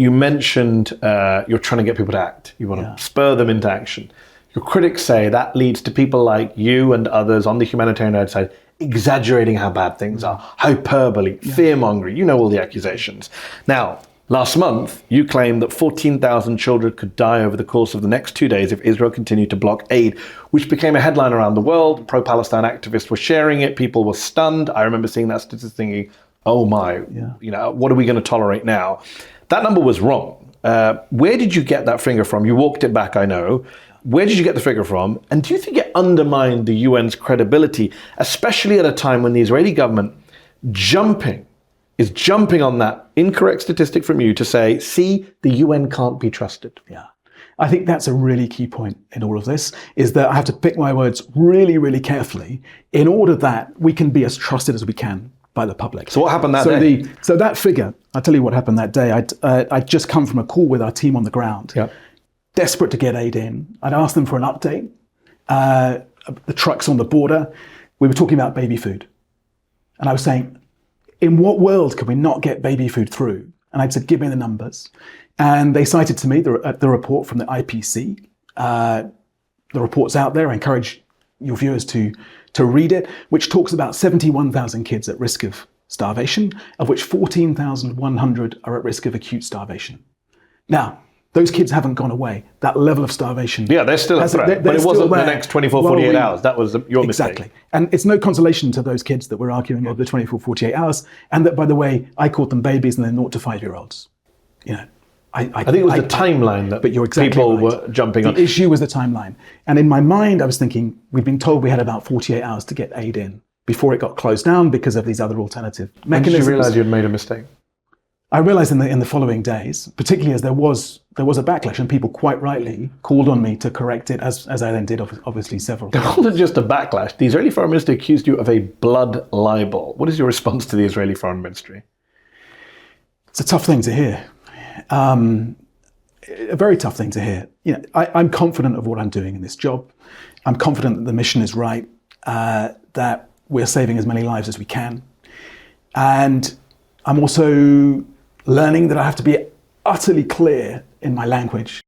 You mentioned you're trying to get people to act. You want to spur them into action. Your critics say that leads to people like you and others on the humanitarian aid side exaggerating how bad things are, hyperbole, fear-mongering. You know all the accusations. Now, last month, you claimed that 14,000 children could die over the course of the next 2 days if Israel continued to block aid, which became a headline around the world. Pro-Palestine activists were sharing it. People were stunned. I remember seeing that statistic thinking, oh my, what are we going to tolerate now? That number was wrong. Where did you get that figure from? You walked it back, I know. Where did you get the figure from? And do you think it undermined the UN's credibility, especially at a time when the Israeli government is jumping on that incorrect statistic from you to say, see, the UN can't be trusted? Yeah. I think that's a really key point in all of this, is that I have to pick my words really, really carefully in order that we can be as trusted as we can by the public. So what happened that day? So that figure, I'll tell you what happened that day. I'd just come from a call with our team on the ground. Yep. Desperate to get aid in. I'd asked them for an update. The trucks on the border, we were talking about baby food. And I was saying, in what world can we not get baby food through? And I'd said, give me the numbers. And they cited to me the report from the IPC. The report's out there. I encourage your viewers to read it, which talks about 71,000 kids at risk of starvation, of which 14,100 are at risk of acute starvation. Now, those kids haven't gone away. That level of starvation. Yeah, they're still a threat, but it wasn't the next 24, 48 hours. That was your mistake. Exactly. And it's no consolation to those kids that we're arguing over the 24, 48 hours. And that, by the way, I called them babies and they're 0 to 5-year-olds. I think it was the timeline that but you're exactly people right. were jumping on. The issue was the timeline. And in my mind, I was thinking, we'd been told we had about 48 hours to get aid in before it got closed down because of these other alternative mechanisms. When did you realise you'd made a mistake? I realised in the following days, particularly as there was a backlash, and people quite rightly called on me to correct it, as I then did, obviously, several times. It wasn't just a backlash. The Israeli Foreign Minister accused you of a blood libel. What is your response to the Israeli Foreign Ministry? It's a tough thing to hear. A very tough thing to hear. I'm confident of what I'm doing in this job. I'm confident that the mission is right, that we're saving as many lives as we can. And I'm also learning that I have to be utterly clear in my language